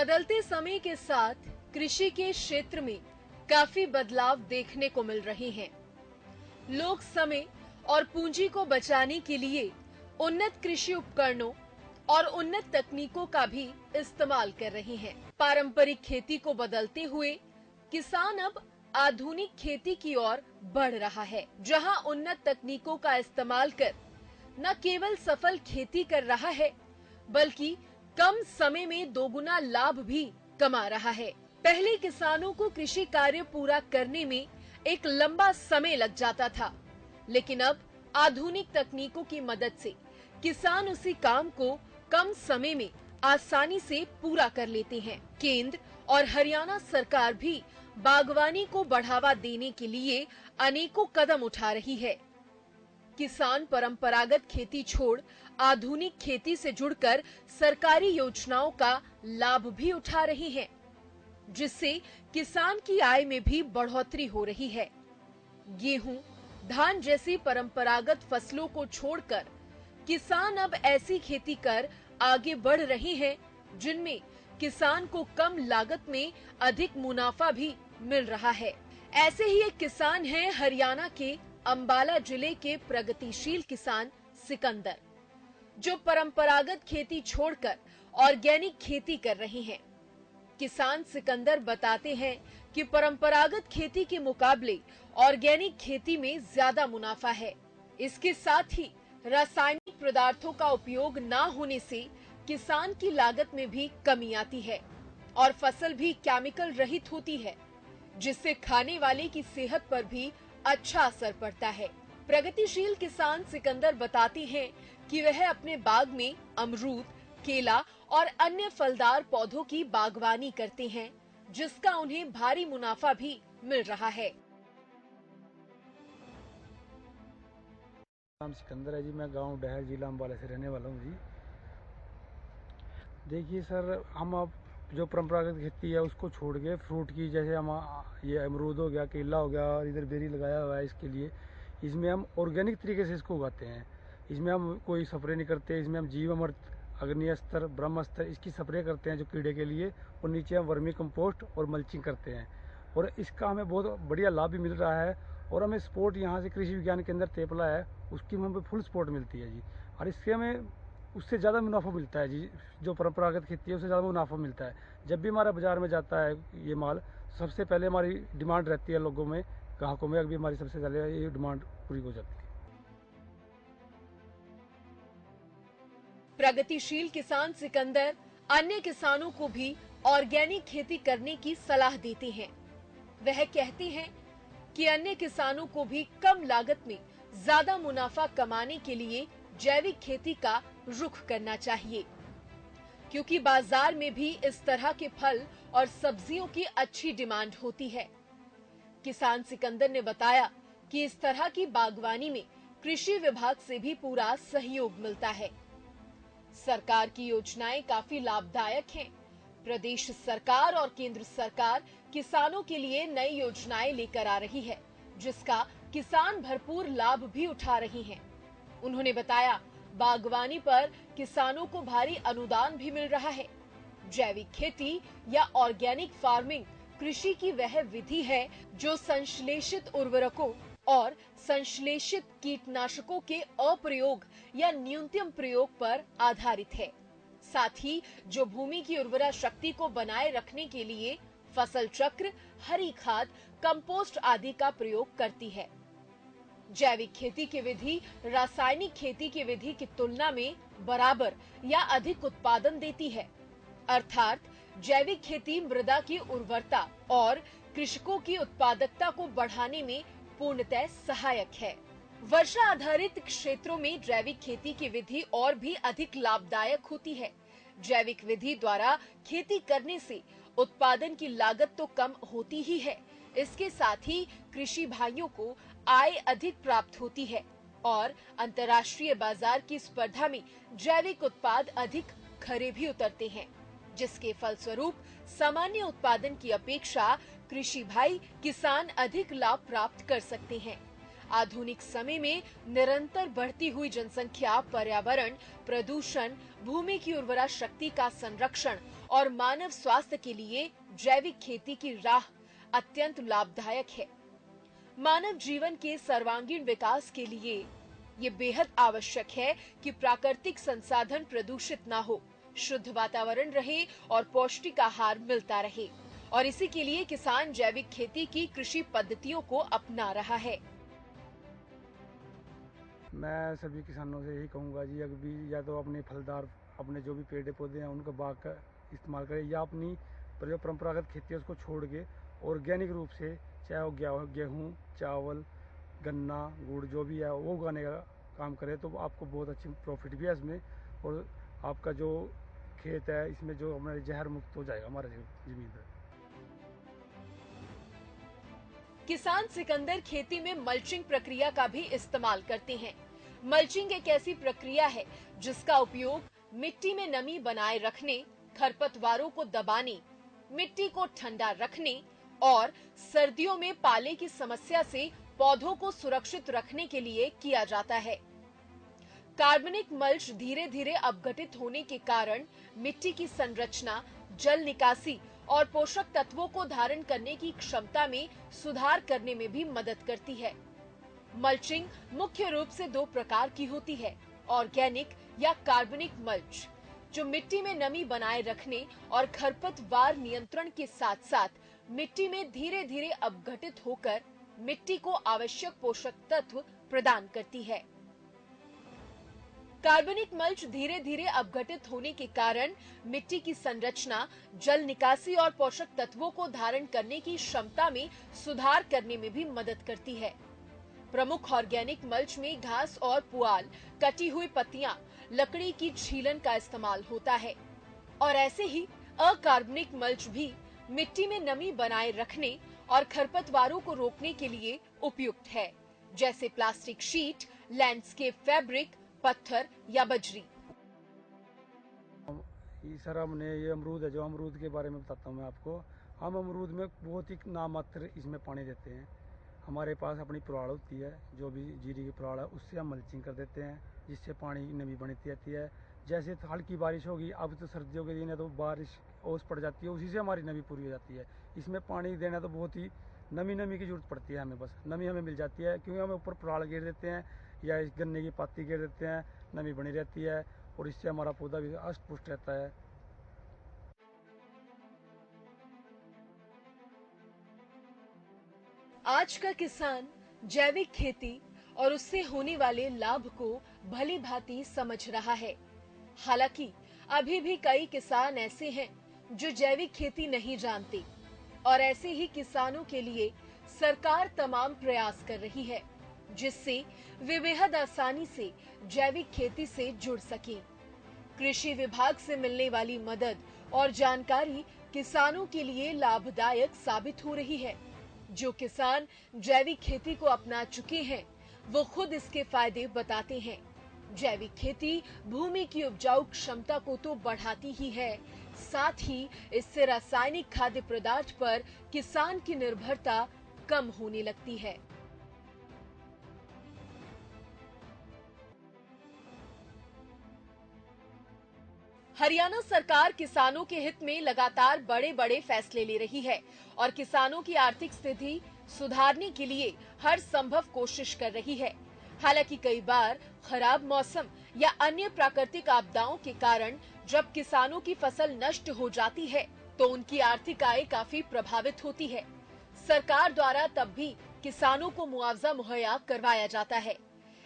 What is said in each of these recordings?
बदलते समय के साथ कृषि के क्षेत्र में काफी बदलाव देखने को मिल रहे हैं। लोग समय और पूंजी को बचाने के लिए उन्नत कृषि उपकरणों और उन्नत तकनीकों का भी इस्तेमाल कर रहे हैं। पारंपरिक खेती को बदलते हुए किसान अब आधुनिक खेती की ओर बढ़ रहा है, जहां उन्नत तकनीकों का इस्तेमाल कर न केवल सफल खेती कर रहा है, बल्कि कम समय में दोगुना लाभ भी कमा रहा है। पहले किसानों को कृषि कार्य पूरा करने में एक लंबा समय लग जाता था, लेकिन अब आधुनिक तकनीकों की मदद से किसान उसी काम को कम समय में आसानी से पूरा कर लेते हैं। केंद्र और हरियाणा सरकार भी बागवानी को बढ़ावा देने के लिए अनेकों कदम उठा रही है। किसान परंपरागत खेती छोड़ आधुनिक खेती से जुड़कर सरकारी योजनाओं का लाभ भी उठा रहे हैं, जिससे किसान की आय में भी बढ़ोतरी हो रही है। गेहूं, धान जैसी परंपरागत फसलों को छोड़कर किसान अब ऐसी खेती कर आगे बढ़ रहे हैं जिनमें किसान को कम लागत में अधिक मुनाफा भी मिल रहा है। ऐसे ही एक किसान हैं हरियाणा के अंबाला जिले के प्रगतिशील किसान सिकंदर, जो परंपरागत खेती छोड़कर ऑर्गेनिक खेती कर रहे हैं। किसान सिकंदर बताते हैं कि परंपरागत खेती के मुकाबले ऑर्गेनिक खेती में ज्यादा मुनाफा है। इसके साथ ही रासायनिक पदार्थों का उपयोग न होने से किसान की लागत में भी कमी आती है और फसल भी केमिकल रहित होती है, जिससे खाने वाले की सेहत पर भी अच्छा असर पड़ता है। प्रगतिशील किसान सिकंदर बताते हैं कि वह अपने बाग में अमरूद, केला और अन्य फलदार पौधों की बागवानी करते हैं, जिसका उन्हें भारी मुनाफा भी मिल रहा है। नाम सिकंदर है जी। मैं गांव डहर, जिला अंबाला से रहने वाला हूँ जी। देखिए सर, हम अब जो परंपरागत खेती है उसको छोड़ के फ्रूट की, जैसे हम ये अमरूद हो गया, केला हो गया और इधर बेरी लगाया हुआ है, इसके लिए इसमें हम ऑर्गेनिक तरीके से इसको उगाते हैं। इसमें हम कोई स्प्रे नहीं करते। इसमें हम जीवामृत, अग्निअस्त्र, ब्रह्मास्त्र इसकी स्प्रे करते हैं जो कीड़े के लिए, और नीचे हम वर्मी कंपोस्ट और मल्चिंग करते हैं, और इसका हमें बहुत बढ़िया लाभ भी मिल रहा है। और हमें सपोर्ट यहाँ से कृषि विज्ञान केंद्र तेपला है, उसकी हमें फुल सपोर्ट मिलती है जी। और इससे हमें उससे ज़्यादा मुनाफा मिलता है जी। जो परंपरागत खेती है उससे ज़्यादा मुनाफा मिलता है। जब भी हमारा बाजार में जाता है ये माल, सबसे पहले हमारी डिमांड रहती है लोगों में, ग्राहकों में, अभी हमारी सबसे पहले ये डिमांड पूरी हो जाती है। प्रगतिशील किसान सिकंदर अन्य किसानों को भी ऑर्गेनिक खेती करने की सलाह देते हैं। वह कहते हैं कि अन्य किसानों को भी कम लागत में ज्यादा मुनाफा कमाने के लिए जैविक खेती का रुख करना चाहिए, क्योंकि बाजार में भी इस तरह के फल और सब्जियों की अच्छी डिमांड होती है। किसान सिकंदर ने बताया कि इस तरह की बागवानी में कृषि विभाग से भी पूरा सहयोग मिलता है। सरकार की योजनाएं काफी लाभदायक हैं। प्रदेश सरकार और केंद्र सरकार किसानों के लिए नई योजनाएं लेकर आ रही है, जिसका किसान भरपूर लाभ भी उठा रहे हैं। उन्होंने बताया, बागवानी पर किसानों को भारी अनुदान भी मिल रहा है। जैविक खेती या ऑर्गेनिक फार्मिंग कृषि की वह विधि है जो संश्लेषित उर्वरकों और संश्लेषित कीटनाशकों के अप्रयोग या न्यूनतम प्रयोग पर आधारित है। साथ ही जो भूमि की उर्वरा शक्ति को बनाए रखने के लिए फसल चक्र, हरी खाद, कंपोस्ट आदि का प्रयोग करती है। जैविक खेती की विधि रासायनिक खेती की विधि की तुलना में बराबर या अधिक उत्पादन देती है। अर्थात जैविक खेती मृदा की उर्वरता और कृषकों की उत्पादकता को बढ़ाने में पूर्णतः सहायक है। वर्षा आधारित क्षेत्रों में जैविक खेती की विधि और भी अधिक लाभदायक होती है। जैविक विधि द्वारा खेती करने से उत्पादन की लागत तो कम होती ही है, इसके साथ ही कृषि भाइयों को आय अधिक प्राप्त होती है और अंतर्राष्ट्रीय बाजार की स्पर्धा में जैविक उत्पाद अधिक खरे भी उतरते हैं, जिसके फलस्वरूप सामान्य उत्पादन की अपेक्षा कृषि भाई किसान अधिक लाभ प्राप्त कर सकते हैं। आधुनिक समय में निरंतर बढ़ती हुई जनसंख्या पर्यावरण, प्रदूषण, भूमि की उर्वरा शक्ति का संरक्षण और मानव स्वास्थ्य के लिए जैविक खेती की राह अत्यंत लाभदायक है। मानव जीवन के सर्वांगीण विकास के लिए ये बेहद आवश्यक है कि प्राकृतिक संसाधन प्रदूषित ना हो, शुद्ध वातावरण रहे और पौष्टिक आहार मिलता रहे। और इसी के लिए किसान जैविक खेती की कृषि पद्धतियों को अपना रहा है। मैं सभी किसानों से यही कहूँगा जी, अभी या तो अपने फलदार अपने जो भी पेड़ पौधे हैं उनका बाग का इस्तेमाल करें, या अपनी जो परंपरागत खेती है उसको छोड़ के ऑर्गेनिक रूप से, चाहे वो गेहूँ, चावल, गन्ना, गुड़ जो भी है वो उगाने का काम करें, तो आपको बहुत अच्छी प्रॉफिट भी है इसमें, और आपका जो खेत है इसमें जो हमारे जहर मुक्त हो जाएगा हमारा जमीन पर। किसान सिकंदर खेती में मल्चिंग प्रक्रिया का भी इस्तेमाल करते हैं। मल्चिंग एक ऐसी प्रक्रिया है जिसका उपयोग मिट्टी में नमी बनाए रखने, खरपतवारों को दबाने, मिट्टी को ठंडा रखने और सर्दियों में पाले की समस्या से पौधों को सुरक्षित रखने के लिए किया जाता है। कार्बनिक मल्च धीरे धीरे अपघटित होने के कारण मिट्टी की संरचना, जल निकासी और पोषक तत्वों को धारण करने की क्षमता में सुधार करने में भी मदद करती है। मल्चिंग मुख्य रूप से दो प्रकार की होती है, ऑर्गेनिक या कार्बनिक मल्च, जो मिट्टी में नमी बनाए रखने और खरपतवार नियंत्रण के साथ साथ मिट्टी में धीरे धीरे अपघटित होकर मिट्टी को आवश्यक पोषक तत्व प्रदान करती है। कार्बनिक मल्च धीरे धीरे अपघटित होने के कारण मिट्टी की संरचना, जल निकासी और पोषक तत्वों को धारण करने की क्षमता में सुधार करने में भी मदद करती है। प्रमुख ऑर्गेनिक मल्च में घास और पुआल, कटी हुई पत्तियां, लकड़ी की छीलन का इस्तेमाल होता है। और ऐसे ही अकार्बनिक मल्च भी मिट्टी में नमी बनाए रखने और खरपतवारों को रोकने के लिए उपयुक्त है, जैसे प्लास्टिक शीट, लैंडस्केप फैब्रिक, पत्थर या बजरी। सर हमने ये अमरूद है, जो अमरूद के बारे में बताता हूँ मैं आपको। हम अमरूद में बहुत ही नामात्र इसमें पानी देते हैं। हमारे पास अपनी पुराड़ होती है, जो भी जीरी की पुराड़ है, उससे हम मल्चिंग कर देते हैं, जिससे पानी की नमी बनी रहती है। जैसे हल्की बारिश होगी, अब तो सर्दियों के दिन है तो बारिश ओस पड़ जाती है, उसी से हमारी नमी पूरी हो जाती है। इसमें पानी देना तो बहुत ही नमी की जरूरत पड़ती है हमें, बस नमी हमें मिल जाती है, क्योंकि हम ऊपर पुराड़ गिर देते हैं या इस गन्ने की पत्ती गिर देते हैं, नमी बनी रहती है और इससे हमारा पौधा भी अष्ट पुष्ट रहता है। आज का किसान जैविक खेती और उससे होने वाले लाभ को भली भांति समझ रहा है। हालांकि अभी भी कई किसान ऐसे हैं जो जैविक खेती नहीं जानते, और ऐसे ही किसानों के लिए सरकार तमाम प्रयास कर रही है, जिससे वे बेहद आसानी से जैविक खेती से जुड़ सकें। कृषि विभाग से मिलने वाली मदद और जानकारी किसानों के लिए लाभदायक साबित हो रही है। जो किसान जैविक खेती को अपना चुके हैं, वो खुद इसके फायदे बताते हैं। जैविक खेती भूमि की उपजाऊ क्षमता को तो बढ़ाती ही है, साथ ही इससे रासायनिक खाद्य पदार्थ पर किसान की निर्भरता कम होने लगती है। हरियाणा सरकार किसानों के हित में लगातार बड़े बड़े फैसले ले रही है और किसानों की आर्थिक स्थिति सुधारने के लिए हर संभव कोशिश कर रही है। हालांकि कई बार खराब मौसम या अन्य प्राकृतिक आपदाओं के कारण जब किसानों की फसल नष्ट हो जाती है तो उनकी आर्थिक आय काफी प्रभावित होती है। सरकार द्वारा तब भी किसानों को मुआवजा मुहैया करवाया जाता है।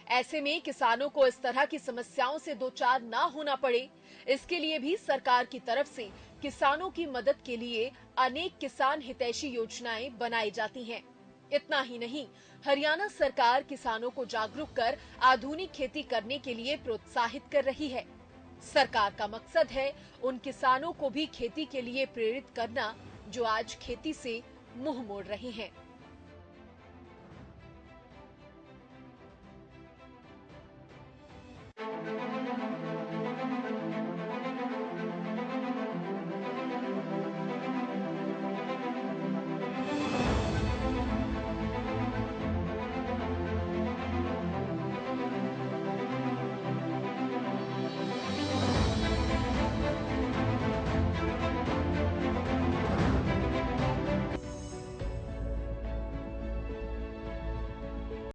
ऐसे में किसानों को इस तरह की समस्याओं से दो चार ना होना पड़े, इसके लिए भी सरकार की तरफ से किसानों की मदद के लिए अनेक किसान हितैषी योजनाएं बनाई जाती हैं। इतना ही नहीं, हरियाणा सरकार किसानों को जागरूक कर आधुनिक खेती करने के लिए प्रोत्साहित कर रही है। सरकार का मकसद है उन किसानों को भी खेती के लिए प्रेरित करना जो आज खेती से मुंह मोड़ रहे हैं।